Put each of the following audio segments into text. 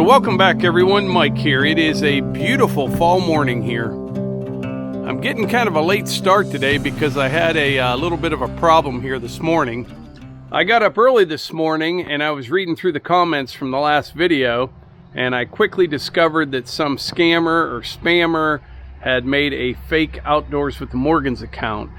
So welcome back everyone, Mike here. It is a beautiful fall morning here. I'm getting kind of a late start today because I had a little bit of a problem here this morning. I got up early this morning and I was reading through the comments from the last video, and I quickly discovered that some scammer or spammer had made a fake Outdoors with the Morgans account,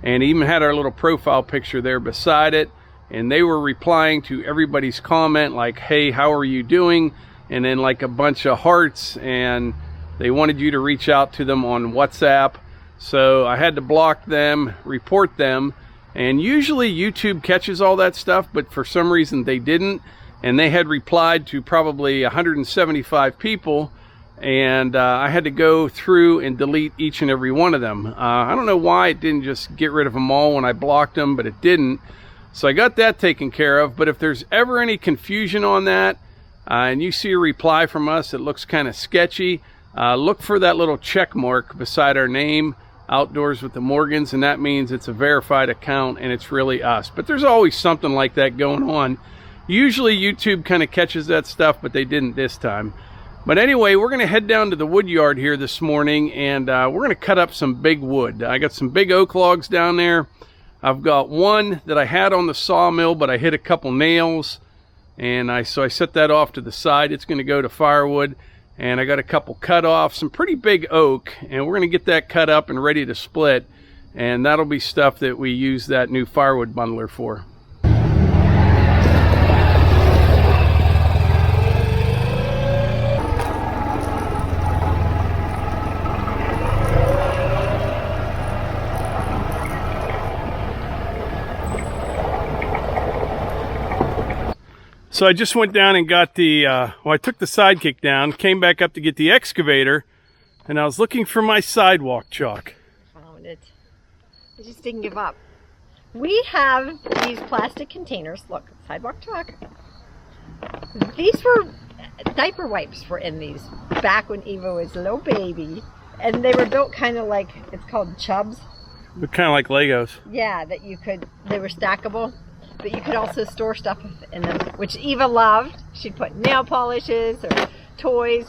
and even had our little profile picture there beside it, and they were replying to everybody's comment like, hey, how are you doing? And then like a bunch of hearts, and they wanted you to reach out to them on WhatsApp. So I had to block them, report them, and usually YouTube catches all that stuff, but for some reason they didn't, and they had replied to probably 175 people, and I had to go through and delete each and every one of them. I don't know why it didn't just get rid of them all when I blocked them, but it didn't. So I got that taken care of. But if there's ever any confusion on that, and you see a reply from us that looks kind of sketchy, look for that little check mark beside our name, Outdoors with the Morgans, and that means it's a verified account and it's really us. But there's always something like that going on. Usually YouTube kind of catches that stuff, but they didn't this time. But anyway, we're going to head down to the wood yard here this morning, and we're going to cut up some big wood. I got some big oak logs down there. I've got one that I had on the sawmill, but I hit a couple nails, and so I set that off to the side. It's going to go to firewood. And I got a couple cut off, some pretty big oak, and we're going to get that cut up and ready to split, and that'll be stuff that we use that new firewood bundler for. So I just went down and got the, I took the sidekick down, came back up to get the excavator, and I was looking for my sidewalk chalk. Found it. I just didn't give up. We have these plastic containers. Look, sidewalk chalk. These were, diaper wipes were in these back when Eva was a little baby. And they were built kind of like, it's called chubs. They're kind of like Legos. Yeah, that you could, they were stackable. But you could also store stuff in them, which Eva loved. She'd put nail polishes or toys,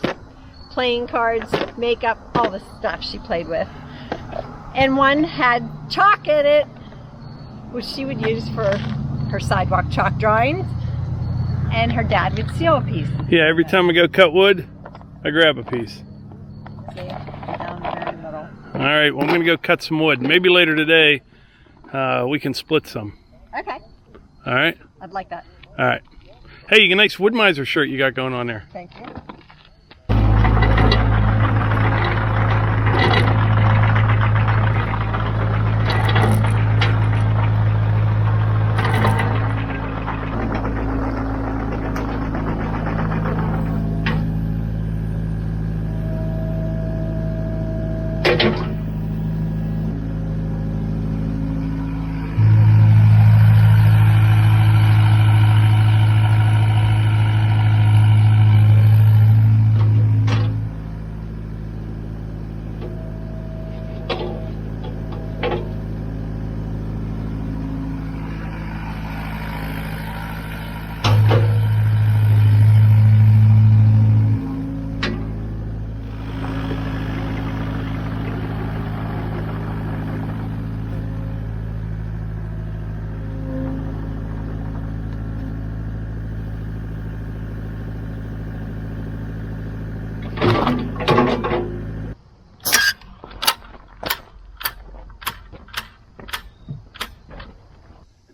playing cards, makeup, all the stuff she played with. And one had chalk in it, which she would use for her sidewalk chalk drawings. And her dad would seal a piece. Yeah, every time I go cut wood, I grab a piece. See, down there in the middle. All right, well, I'm going to go cut some wood. Maybe later today, we can split some. Okay. All right. I'd like that. All right. Hey, you got a nice Woodmizer shirt you got going on there. Thank you.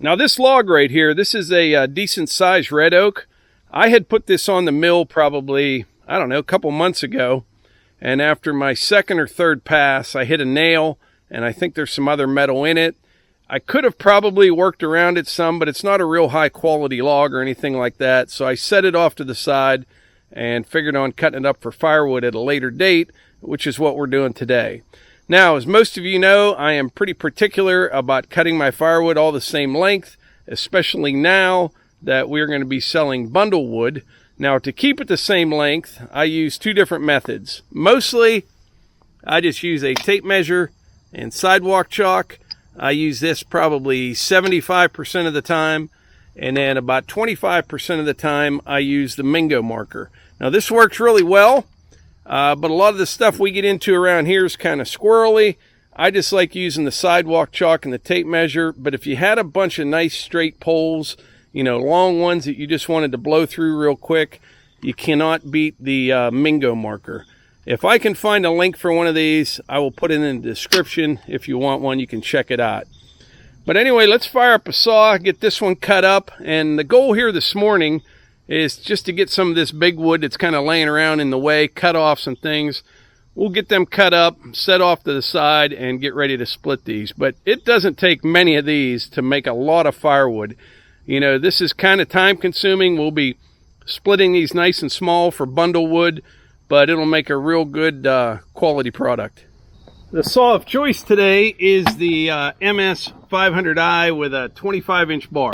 Now this log right here, this is a decent sized red oak. I had put this on the mill probably, I don't know, a couple months ago. And after my second or third pass, I hit a nail, and I think there's some other metal in it. I could have probably worked around it some, but it's not a real high quality log or anything like that. So I set it off to the side and figured on cutting it up for firewood at a later date, which is what we're doing today. Now, as most of you know, I am pretty particular about cutting my firewood all the same length, especially now that we're going to be selling bundle wood. Now, to keep it the same length, I use two different methods. Mostly, I just use a tape measure and sidewalk chalk. I use this probably 75% of the time, and then about 25% of the time, I use the Mingo marker. Now this works really well, but a lot of the stuff we get into around here is kind of squirrely. I just like using the sidewalk chalk and the tape measure, but if you had a bunch of nice straight poles, you know, long ones that you just wanted to blow through real quick, you cannot beat the Mingo marker. If I can find a link for one of these, I will put it in the description. If you want one, you can check it out. But anyway, let's fire up a saw, get this one cut up. And the goal here this morning is just to get some of this big wood that's kind of laying around in the way, cut off some things. We'll get them cut up, set off to the side, and get ready to split these. But it doesn't take many of these to make a lot of firewood. You know, this is kind of time consuming. We'll be splitting these nice and small for bundle wood, but it'll make a real good quality product. The saw of choice today is the MS500i with a 25-inch bar.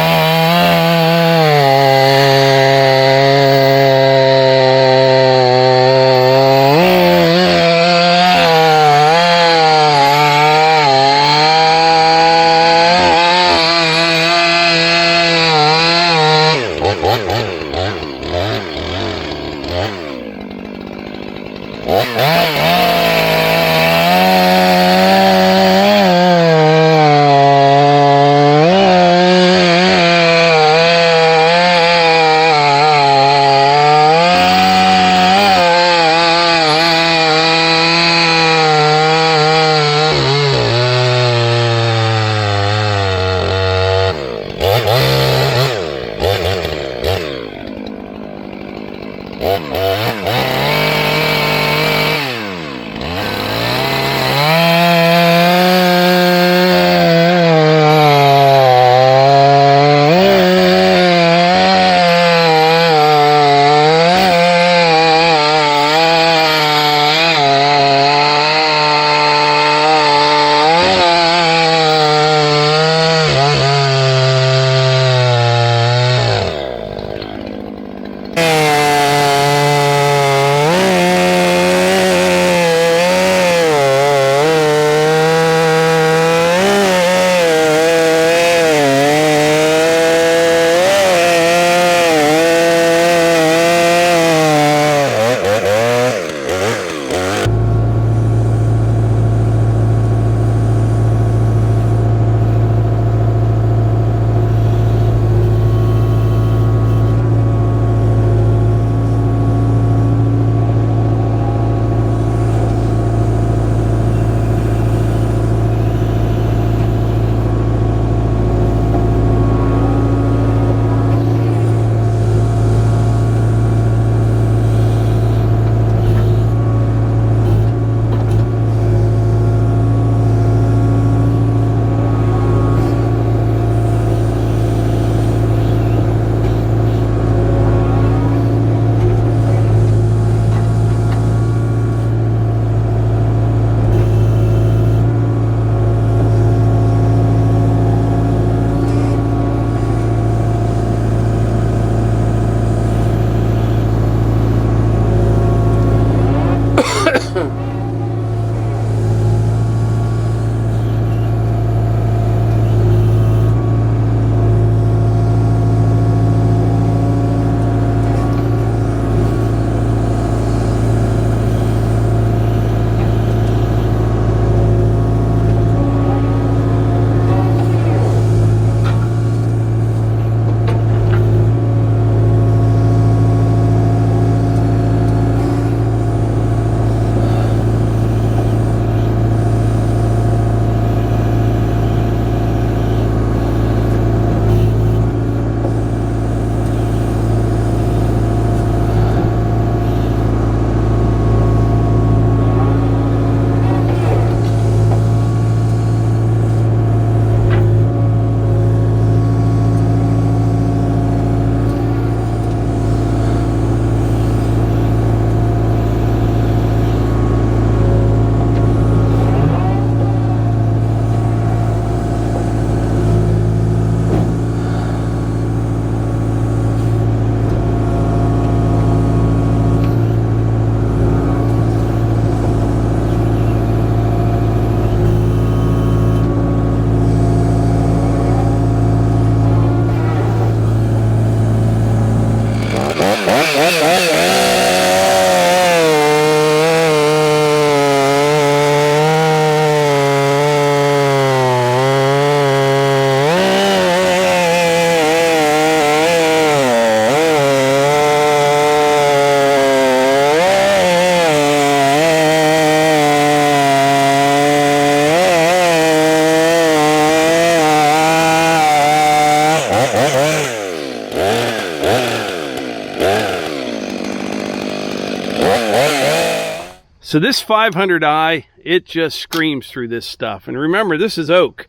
So this 500i, it just screams through this stuff. And remember, this is oak.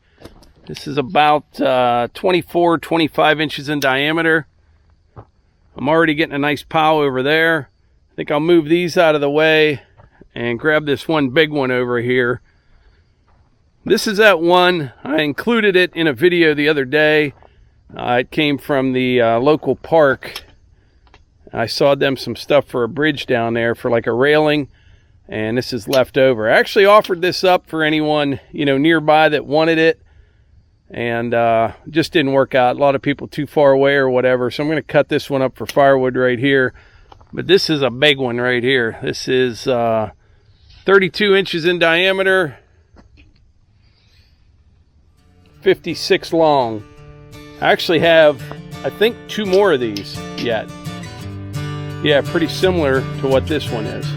This is about 24, 25 inches in diameter. I'm already getting a nice pile over there. I think I'll move these out of the way and grab this one big one over here. This is that one. I included it in a video the other day. It came from the local park. I sawed them some stuff for a bridge down there for like a railing, and this is left over. I actually offered this up for anyone, you know, nearby that wanted it, and just didn't work out. A lot of people too far away or whatever, so I'm going to cut this one up for firewood right here. But this is a big one right here. This is 32 inches in diameter, 56 long. I actually have, I think, 2 more of these yet. Yeah, pretty similar to what this one is.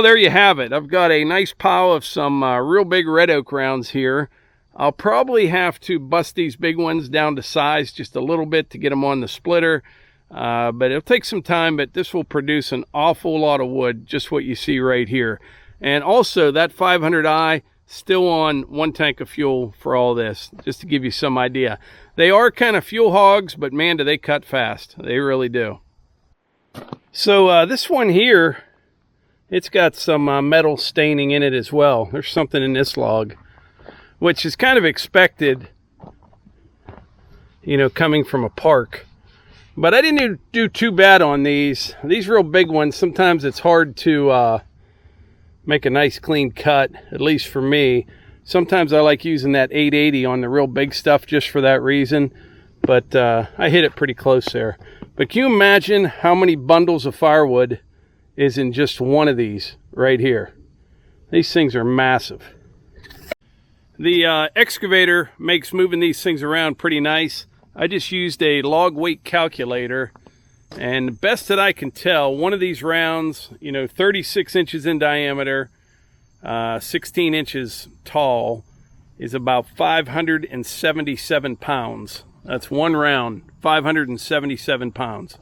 Well, there you have it. I've got a nice pile of some real big red oak rounds here. I'll probably have to bust these big ones down to size just a little bit to get them on the splitter. But it'll take some time, but this will produce an awful lot of wood, just what you see right here. And also that 500i still on 1 tank of fuel for all this, just to give you some idea. They are kind of fuel hogs, but man, do they cut fast. They really do. So this one here, it's got some metal staining in it as well. There's something in this log, which is kind of expected, you know, coming from a park. But I didn't do too bad on these. These real big ones, sometimes it's hard to make a nice clean cut, at least for me. Sometimes I like using that 880 on the real big stuff just for that reason. But I hit it pretty close there. But can you imagine how many bundles of firewood is in just one of these right here? These things are massive. The excavator makes moving these things around pretty nice. I just used a log weight calculator, and the best that I can tell, one of these rounds, you know, 36 inches in diameter, 16 inches tall, is about 577 pounds. That's one round, 577 pounds.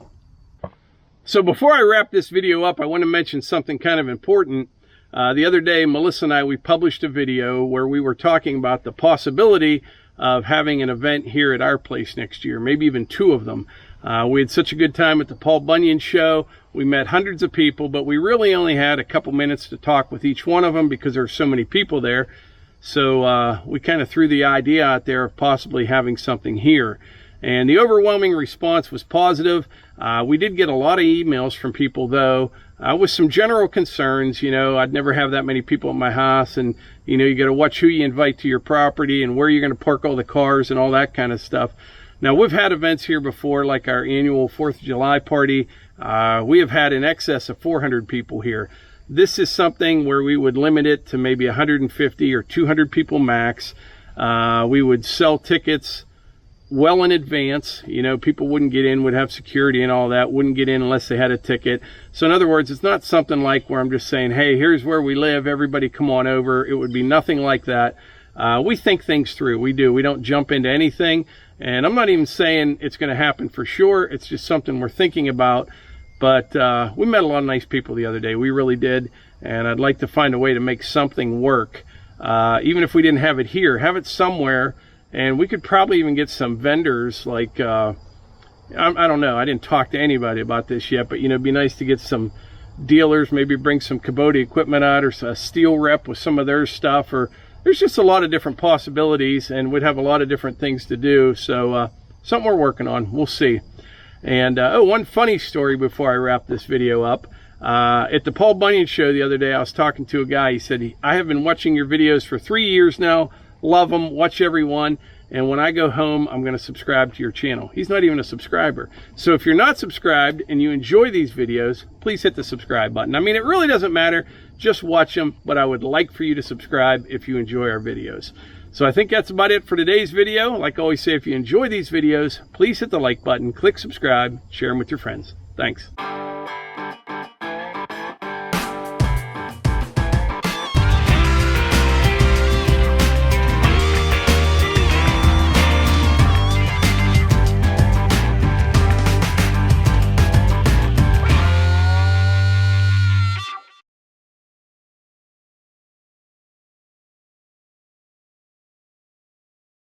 So before I wrap this video up, I want to mention something kind of important. The other day, Melissa and I, we published a video where we were talking about the possibility of having an event here at our place next year, maybe even 2 of them. We had such a good time at the Paul Bunyan show. We met hundreds of people, but we really only had a couple minutes to talk with each one of them because there were so many people there. So we kind of threw the idea out there of possibly having something here. And the overwhelming response was positive. We did get a lot of emails from people, though, with some general concerns. You know, I'd never have that many people at my house, and, you know, you got to watch who you invite to your property and where you're going to park all the cars and all that kind of stuff. Now, we've had events here before, like our annual 4th of July party. We have had in excess of 400 people here. This is something where we would limit it to maybe 150 or 200 people max. We would sell tickets well in advance. You know, people wouldn't get in, would have security and all that, wouldn't get in unless they had a ticket. So in other words, it's not something like where I'm just saying, hey, here's where we live, everybody come on over. It would be nothing like that. We think things through. We do. We don't jump into anything. And I'm not even saying it's going to happen for sure. It's just something we're thinking about. But we met a lot of nice people the other day. We really did. And I'd like to find a way to make something work. Even if we didn't have it here, have it somewhere. And we could probably even get some vendors, like, I don't know. I didn't talk to anybody about this yet. But, you know, it'd be nice to get some dealers, maybe bring some Kubota equipment out, or a Stihl rep with some of their stuff. Or there's just a lot of different possibilities, and we'd have a lot of different things to do. So something we're working on. We'll see. And one funny story before I wrap this video up. At the Paul Bunyan show the other day, I was talking to a guy. He said, I have been watching your videos for 3 years now. Love them. Watch every one. And when I go home, I'm going to subscribe to your channel. He's not even a subscriber. So if you're not subscribed and you enjoy these videos, please hit the subscribe button. I mean, it really doesn't matter. Just watch them. But I would like for you to subscribe if you enjoy our videos. So I think that's about it for today's video. Like I always say, if you enjoy these videos, please hit the like button, click subscribe, share them with your friends. Thanks.